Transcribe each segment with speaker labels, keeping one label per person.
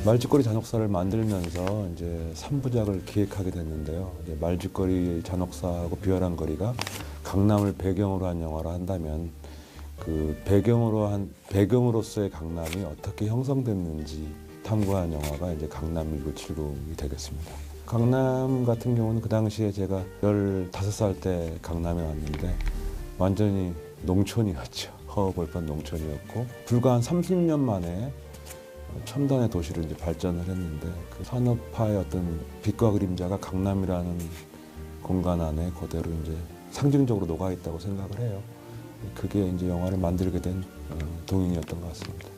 Speaker 1: 말죽거리 잔혹사를 만들면서 이제 3부작을 기획하게 됐는데요. 이제 말죽거리 잔혹사하고 비열한 거리가 강남을 배경으로 한 영화를 한다면 그 배경으로서의 강남이 어떻게 형성됐는지 탐구한 영화가 이제 강남 1970이 되겠습니다. 강남 같은 경우는 그 당시에 제가 15살 때 강남에 왔는데 완전히 농촌이었죠. 허허벌판 농촌이었고 불과 한 30년 만에 첨단의 도시로 이제 발전을 했는데 그 산업화의 어떤 빛과 그림자가 강남이라는 공간 안에 그대로 이제 상징적으로 녹아 있다고 생각을 해요. 그게 이제 영화를 만들게 된 동인이었던 것 같습니다.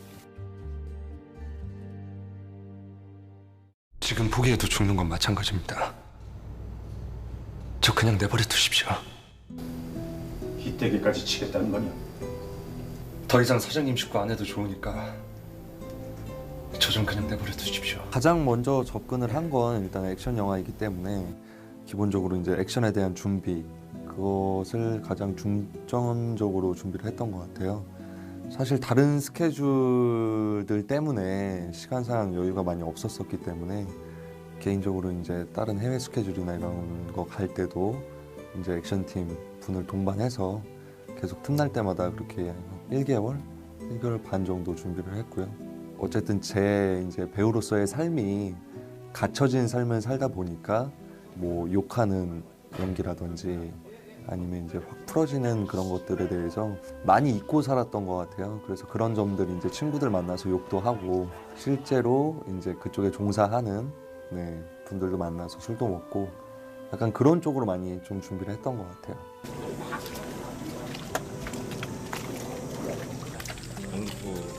Speaker 2: 지금 보기에도 죽는 건 마찬가지입니다. 저 그냥 내버려 두십시오.
Speaker 3: 희대기까지 치겠다는 거냐?
Speaker 2: 더 이상 사장님 식구 안 해도 좋으니까 저 좀 그냥 내버려 두십시오.
Speaker 4: 가장 먼저 접근을 한 건 일단 액션 영화이기 때문에 기본적으로 이제 액션에 대한 준비 그것을 가장 중점적으로 준비를 했던 것 같아요. 사실 다른 스케줄들 때문에 시간상 여유가 많이 없었었기 때문에 개인적으로 이제 다른 해외 스케줄이나 이런 거 갈 때도 이제 액션팀 분을 동반해서 계속 틈날 때마다 그렇게 1개월 반 정도 준비를 했고요. 어쨌든 제 이제 배우로서의 삶이 갇혀진 삶을 살다 보니까 뭐 욕하는 연기라든지 아니면 이제 확 풀어지는 그런 것들에 대해서 많이 잊고 살았던 것 같아요. 그래서 그런 점들이 이제 친구들 만나서 욕도 하고 실제로 이제 그쪽에 종사하는 분들도 만나서 술도 먹고 약간 그런 쪽으로 많이 좀 준비를 했던 것 같아요.
Speaker 5: 연극부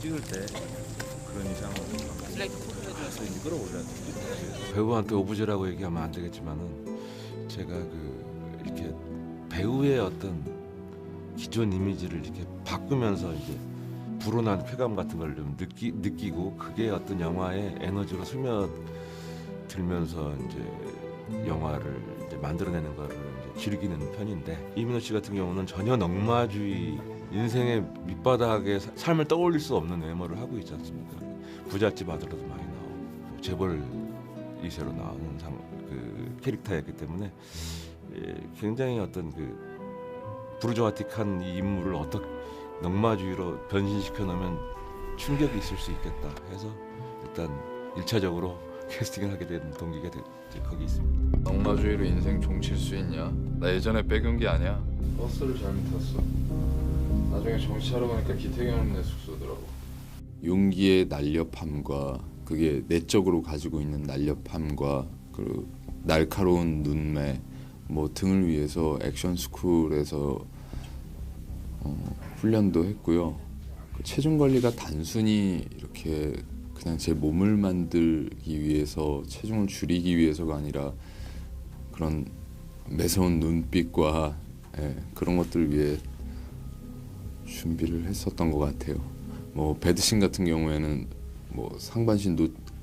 Speaker 5: 찍을 때 그런 이상은 가서 끌어올려야 돼.
Speaker 1: 배우한테 오브제라고 얘기하면 안 되겠지만은 제가 이렇게 배우의 어떤 기존 이미지를 이렇게 바꾸면서 이제 불어난 쾌감 같은 걸 좀 느끼고 그게 어떤 영화의 에너지로 스며들면서 이제 영화를 이제 만들어내는 거를 이제 즐기는 편인데 이민호 씨 같은 경우는 전혀 넉마주의 인생의 밑바닥에 삶을 떠올릴 수 없는 외모를 하고 있지 않습니까? 부잣집 아들로도 많이 나오고 재벌 2세로 나오는 그 캐릭터였기 때문에 굉장히 어떤 부르주아틱한 이 인물을 어떻게 넉마주의로 변신시켜 놓으면 충격이 있을 수 있겠다 해서 일단 1차적으로 캐스팅을 하게 된 동기가 거기 있습니다.
Speaker 5: 넉마주의로 인생 종칠 수 있냐? 나 예전에 빼긴 게 아니야. 버스를 잘못 탔어. 나중에 정신 차려보니까 기태경 네 숙소더라고.
Speaker 6: 용기의 날렵함과 그게 내적으로 가지고 있는 날렵함과 그 날카로운 눈매 뭐 등을 위해서 액션 스쿨에서 훈련도 했고요. 그 체중 관리가 단순히 이렇게 그냥 제 몸을 만들기 위해서 체중을 줄이기 위해서가 아니라 그런 매서운 눈빛과 그런 것들을 위해 준비를 했었던 것 같아요. 뭐 배드신 같은 경우에는 뭐 상반신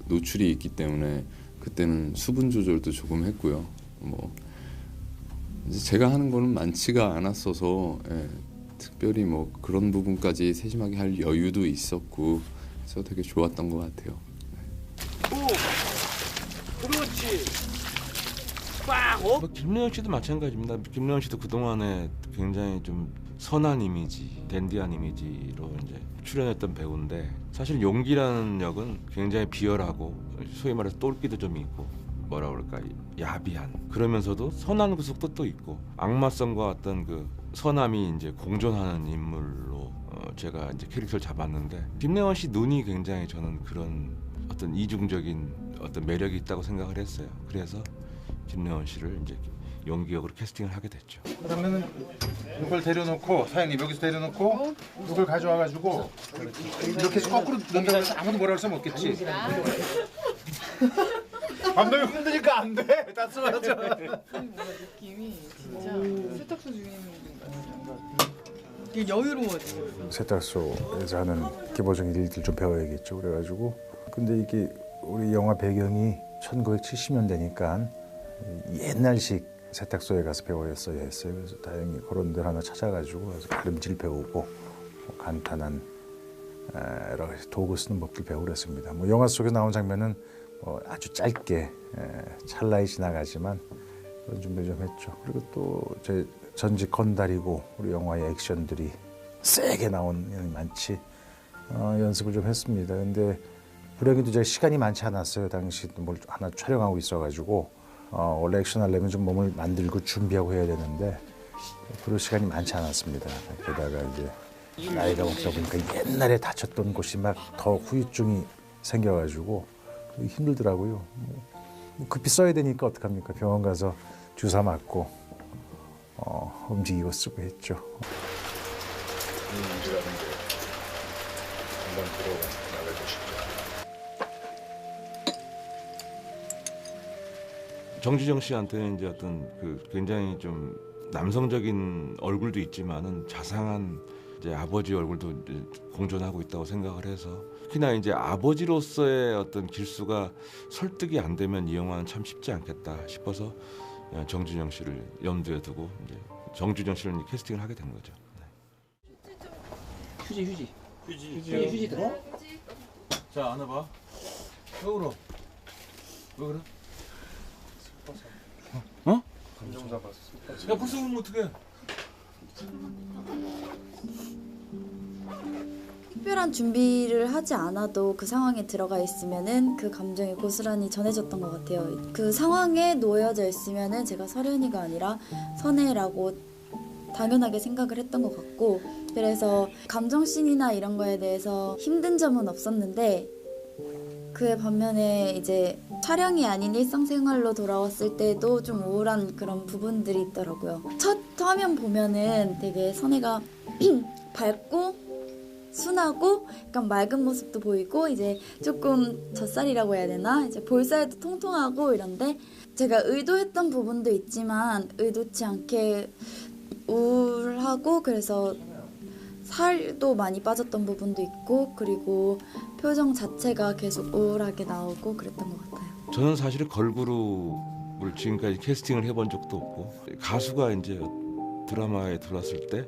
Speaker 6: 노출이 있기 때문에 그때는 수분 조절도 조금 했고요. 뭐 이제 제가 하는 거는 많지가 않았어서 특별히 뭐 그런 부분까지 세심하게 할 여유도 있었고 그래서 되게 좋았던 것 같아요.
Speaker 7: 오, 그렇지. 빵.
Speaker 1: 김래영 씨도 마찬가지입니다. 김래영 씨도 그동안에 굉장히 좀 선한 이미지, 댄디한 이미지로 이제 출연했던 배우인데 사실 용기라는 역은 굉장히 비열하고 소위 말해서 똘끼도 좀 있고 뭐라 그럴까 야비한 그러면서도 선한 구석도 또 있고 악마성과 어떤 그 선함이 이제 공존하는 인물로 제가 이제 캐릭터를 잡았는데 김래원 씨 눈이 굉장히 저는 그런 어떤 이중적인 어떤 매력이 있다고 생각을 했어요. 그래서 김래원 씨를 이제 연기역으로 캐스팅을 하게 됐죠.
Speaker 3: 그러면은 누굴 데려놓고 사장님 여기서 데려놓고 누굴 가져와가지고 이렇게 해서 거꾸로 넣는다고 해서 아무도 뭐라 할 수 없겠지. 감독이 흔드니까 안 돼. 다 쓰러져.
Speaker 8: 뭔가 느낌이 진짜 세탁소 주인님 같아요. 되게 여유로워지고.
Speaker 9: 세탁소에서 하는 기본적인 일들 좀 배워야겠죠. 그래가지고 근데 이게 우리 영화 배경이 1970년대니까 옛날식 세탁소에 가서 배워였어야 했어요. 그래서 다행히 그런 데 하나 찾아가지고 가서 발음질 배우고 간단한 여러 가지 도구 쓰는 법들 배우고 그랬습니다. 뭐 영화 속에 나온 장면은 아주 짧게 찰나에 지나가지만 그런 준비를 좀 했죠. 그리고 또 제 전직 건달이고 우리 영화의 액션들이 세게 나온 면이 많지 연습을 좀 했습니다. 근데 불행히도 제가 시간이 많지 않았어요. 당시 뭘 하나 촬영하고 있어가지고 원래 액션 하려면 좀 몸을 만들고 준비하고 해야 되는데 그럴 시간이 많지 않았습니다. 게다가 이제 나이가 먹다 보니까 옛날에 다쳤던 곳이 막 더 후유증이 생겨가지고 힘들더라고요. 급히 써야 되니까 어떡합니까? 병원 가서 주사 맞고 움직이고 쓰고 했죠.
Speaker 1: 정주정 씨한테는 이제 어떤 굉장히 좀 남성적인 얼굴도 있지만은 자상한 이제 아버지 얼굴도 이제 공존하고 있다고 생각을 해서 특히나 이제 아버지로서의 어떤 길수가 설득이 안 되면 이 영화는 참 쉽지 않겠다 싶어서 정준영 씨를 염두에 두고 이제 정준영 씨를 캐스팅을 하게 된 거죠.
Speaker 7: 휴지 들어?
Speaker 3: 자 안아봐. 왜 울어? 왜 그래?
Speaker 2: 감정 잡았어.
Speaker 3: 야 벌써 울면 어떡해?
Speaker 10: 특별한 준비를 하지 않아도 그 상황에 들어가 있으면은 그 감정이 고스란히 전해졌던 것 같아요. 그 상황에 놓여져 있으면은 제가 설현이가 아니라 선혜라고 당연하게 생각을 했던 것 같고, 그래서 감정씬이나 이런 거에 대해서 힘든 점은 없었는데 그에 반면에 이제 촬영이 아닌 일상생활로 돌아왔을 때도 좀 우울한 그런 부분들이 있더라고요. 첫 화면 보면은 되게 선혜가 밝고 순하고 약간 맑은 모습도 보이고 이제 조금 젖살이라고 해야 되나? 이제 볼살도 통통하고 이런데 제가 의도했던 부분도 있지만 의도치 않게 우울하고 그래서 살도 많이 빠졌던 부분도 있고 그리고 표정 자체가 계속 우울하게 나오고 그랬던 것 같아요.
Speaker 1: 저는 사실 걸그룹을 지금까지 캐스팅을 해본 적도 없고 가수가 이제 드라마에 들어왔을 때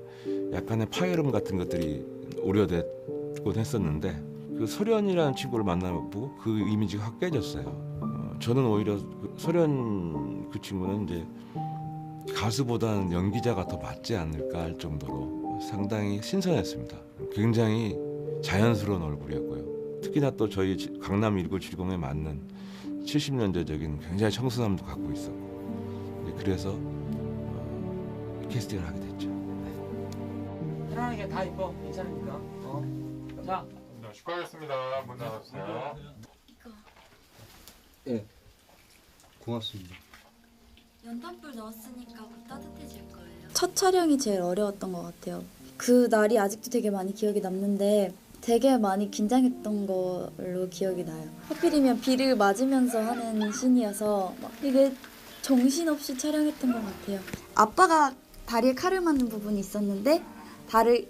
Speaker 1: 약간의 파열음 같은 것들이 우려됐곤 했었는데 그 설현이라는 친구를 만나보고 그 이미지가 확 깨졌어요. 저는 오히려 설현 그 친구는 이제 가수보다는 연기자가 더 맞지 않을까 할 정도로 상당히 신선했습니다. 굉장히 자연스러운 얼굴이었고요. 특히나 또 저희 강남 1970에 맞는 70년대적인 굉장히 청순함도 갖고 있었고 그래서 캐스팅을 하게 됐죠.
Speaker 7: 편안하게 다 입어. 괜찮으니까. 자.
Speaker 5: 축하하겠습니다. 문 닫았어요.
Speaker 4: 예. 고맙습니다.
Speaker 10: 연탄불 넣었으니까 곧 따뜻해질 거예요. 첫 촬영이 제일 어려웠던 것 같아요. 그 날이 아직도 되게 많이 기억에 남는데 되게 많이 긴장했던 걸로 기억이 나요. 하필이면 비를 맞으면서 하는 씬이어서 막 되게 정신없이 촬영했던 것 같아요. 아빠가 다리에 칼을 맞는 부분이 있었는데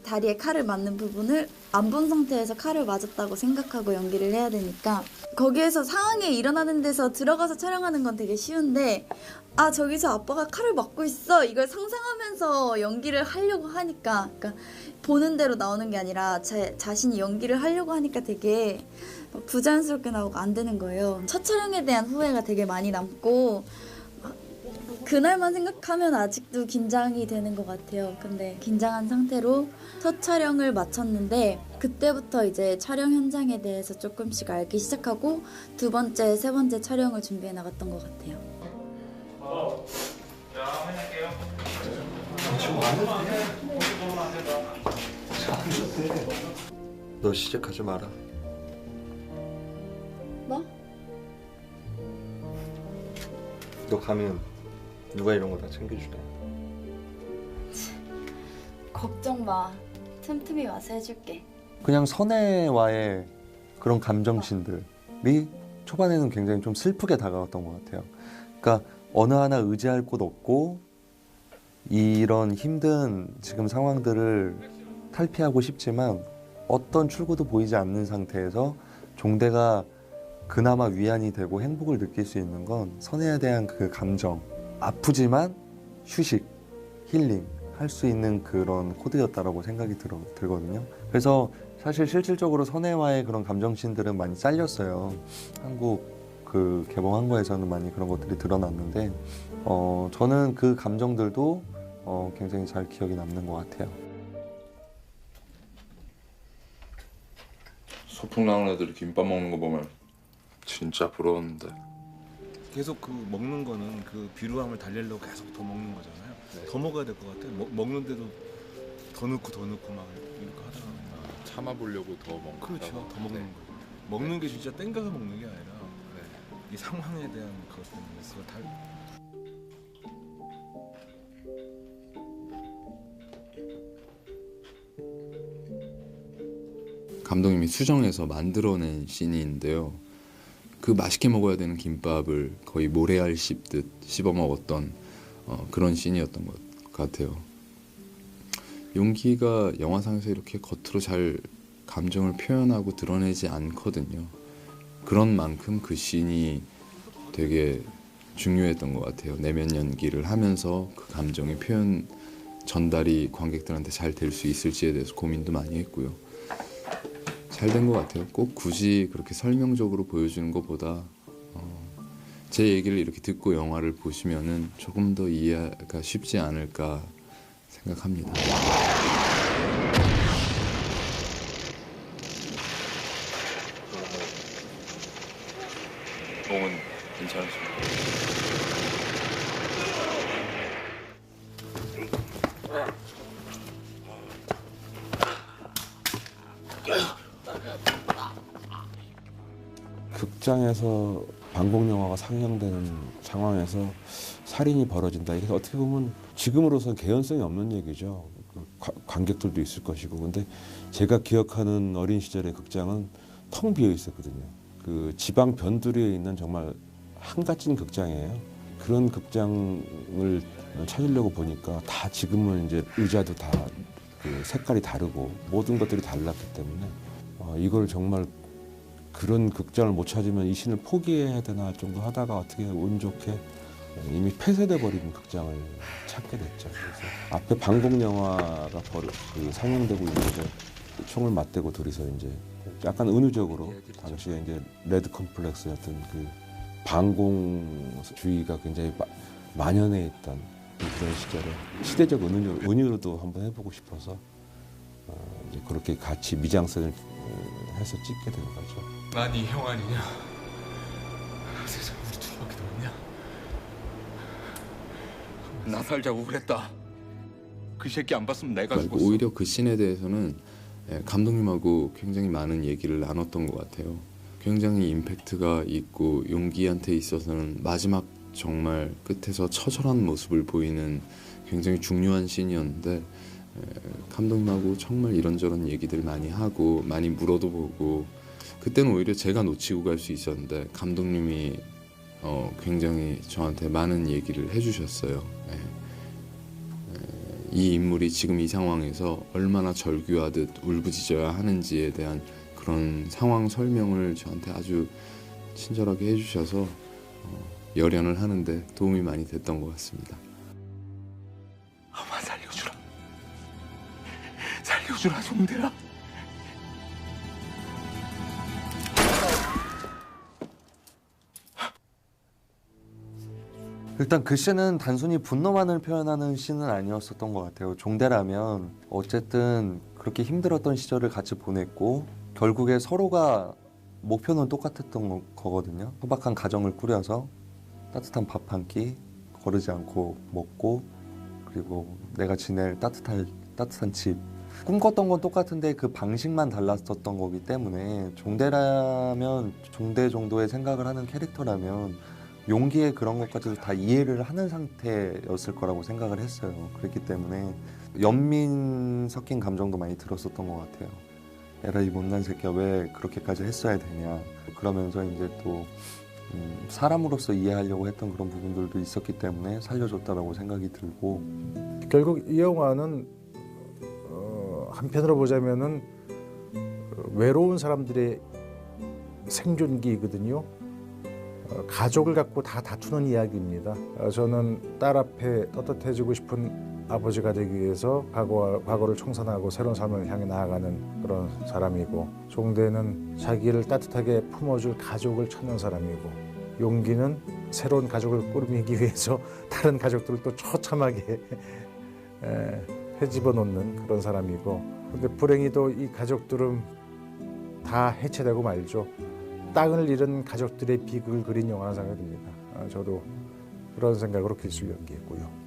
Speaker 10: 다리에 칼을 맞는 부분을 안 본 상태에서 칼을 맞았다고 생각하고 연기를 해야 되니까 거기에서 상황이 일어나는 데서 들어가서 촬영하는 건 되게 쉬운데 아 저기서 아빠가 칼을 맞고 있어 이걸 상상하면서 연기를 하려고 하니까 그러니까 보는 대로 나오는 게 아니라 자신이 연기를 하려고 하니까 되게 부자연스럽게 나오고 안 되는 거예요. 첫 촬영에 대한 후회가 되게 많이 남고 그날만 생각하면 아직도 긴장이 되는 것 같아요. 근데 긴장한 상태로 첫 촬영을 마쳤는데 그때부터 이제 촬영 현장에 대해서 조금씩 알기 시작하고 두 번째, 세 번째 촬영을 준비해 나갔던 것 같아요.
Speaker 4: 너 시작하지 마라.
Speaker 10: 뭐?
Speaker 4: 너 가면 누가 이런 거 다 챙겨주래?
Speaker 10: 걱정 마. 틈틈이 와서 해줄게.
Speaker 4: 그냥 선혜와의 그런 감정신들이 초반에는 굉장히 좀 슬프게 다가왔던 것 같아요. 그러니까 어느 하나 의지할 곳 없고 이런 힘든 지금 상황들을 탈피하고 싶지만 어떤 출구도 보이지 않는 상태에서 종대가 그나마 위안이 되고 행복을 느낄 수 있는 건 선혜에 대한 그 감정, 아프지만 휴식, 힐링 할 수 있는 그런 코드였다라고 생각이 들거든요. 그래서 사실 실질적으로 선혜와의 그런 감정씬들은 많이 잘렸어요. 한국 그 개봉한 거에서는 많이 그런 것들이 드러났는데 저는 그 감정들도 굉장히 잘 기억이 남는 것 같아요.
Speaker 5: 소풍 나온 애들이 김밥 먹는 거 보면 진짜 부러웠는데.
Speaker 11: 계속 그 먹는 거는 그 비루함을 달래려고 계속 더 먹는 거잖아요. 더 먹어야 될 것 같아. 먹는데도 더 넣고 막 이렇게 하다가
Speaker 5: 참아보려고 더 먹는 거.
Speaker 11: 그렇죠. 더 먹는 거예요. 먹는 게 진짜 땡겨서 먹는 게 아니라 이 상황에 대한 그것 때문에 그걸 다
Speaker 6: 감독님이 수정해서 만들어낸 씬인데요. 그 맛있게 먹어야 되는 김밥을 거의 모래알 씹듯 씹어 먹었던 그런 씬이었던 것 같아요. 용기가 영화상에서 이렇게 겉으로 잘 감정을 표현하고 드러내지 않거든요. 그런 만큼 그 씬이 되게 중요했던 것 같아요. 내면 연기를 하면서 그 감정의 표현 전달이 관객들한테 잘 될 수 있을지에 대해서 고민도 많이 했고요. 잘 된 것 같아요. 꼭 굳이 그렇게 설명적으로 보여주는 것보다 제 얘기를 이렇게 듣고 영화를 보시면은 조금 더 이해가 쉽지 않을까 생각합니다.
Speaker 5: 몸은 괜찮으십니까?
Speaker 1: 극장에서 반공 영화가 상영되는 상황에서 살인이 벌어진다. 이게 어떻게 보면 지금으로서는 개연성이 없는 얘기죠. 관객들도 있을 것이고. 근데 제가 기억하는 어린 시절의 극장은 텅 비어 있었거든요. 그 지방 변두리에 있는 정말 한가진 극장이에요. 그런 극장을 찾으려고 보니까 다 지금은 이제 의자도 다 그 색깔이 다르고 모든 것들이 달랐기 때문에 이걸 정말 그런 극장을 못 찾으면 이 신을 포기해야 되나 정도 하다가 어떻게 운 좋게 이미 폐쇄돼 버린 극장을 찾게 됐죠. 그래서 앞에 반공 영화가 상영되고 있는데 총을 맞대고 둘이서 이제 약간 은유적으로 당시에 이제 레드 컴플렉스였던 그 반공주의가 굉장히 만연해 있던 그런 시절에 시대적 은유로도 한번 해보고 싶어서 이제 그렇게 같이 미장센을 해서 찍게 된 거죠.
Speaker 11: 난 이 형 아니냐? 세상에 우리 둘밖에 없냐?
Speaker 5: 나 살자고 그랬다. 그 새끼 안 봤으면 내가
Speaker 6: 그러니까
Speaker 5: 죽었어.
Speaker 6: 오히려 그 씬에 대해서는 감독님하고 굉장히 많은 얘기를 나눴던 것 같아요. 굉장히 임팩트가 있고 용기한테 있어서는 마지막 정말 끝에서 처절한 모습을 보이는 굉장히 중요한 씬이었는데 감독님하고 정말 이런저런 얘기들 많이 하고 많이 물어도 보고 그때는 오히려 제가 놓치고 갈 수 있었는데 감독님이 굉장히 저한테 많은 얘기를 해주셨어요. 이 인물이 지금 이 상황에서 얼마나 절규하듯 울부짖어야 하는지에 대한 그런 상황 설명을 저한테 아주 친절하게 해주셔서 열연을 하는데 도움이 많이 됐던 것 같습니다.
Speaker 11: 아마 살려주라. 살려주라 종대라.
Speaker 4: 일단 그 씬은 단순히 분노만을 표현하는 씬은 아니었었던 것 같아요. 종대라면 어쨌든 그렇게 힘들었던 시절을 같이 보냈고 결국에 서로가 목표는 똑같았던 거거든요. 소박한 가정을 꾸려서 따뜻한 밥 한 끼 거르지 않고 먹고 그리고 내가 지낼 따뜻한 집 꿈꿨던 건 똑같은데 그 방식만 달랐었던 거기 때문에 종대라면 종대 정도의 생각을 하는 캐릭터라면 용기의 그런 것까지도 다 이해를 하는 상태였을 거라고 생각을 했어요. 그렇기 때문에 연민 섞인 감정도 많이 들었었던 것 같아요. 에라 이 못난 새끼야 왜 그렇게까지 했어야 되냐. 그러면서 이제 또 사람으로서 이해하려고 했던 그런 부분들도 있었기 때문에 살려줬다라고 생각이 들고
Speaker 9: 결국 이 영화는 한편으로 보자면은 외로운 사람들의 생존기거든요. 가족을 갖고 다 다투는 이야기입니다. 저는 딸 앞에 떳떳해지고 싶은 아버지가 되기 위해서 과거를 청산하고 새로운 삶을 향해 나아가는 그런 사람이고, 종대는 자기를 따뜻하게 품어줄 가족을 찾는 사람이고, 용기는 새로운 가족을 꾸미기 위해서 다른 가족들을 또 처참하게 헤집어 놓는 그런 사람이고, 근데 불행히도 이 가족들은 다 해체되고 말죠. 땅을 잃은 가족들의 비극을 그린 영화라는 생각이 듭니다. 저도 그런 생각으로 기술 연기했고요.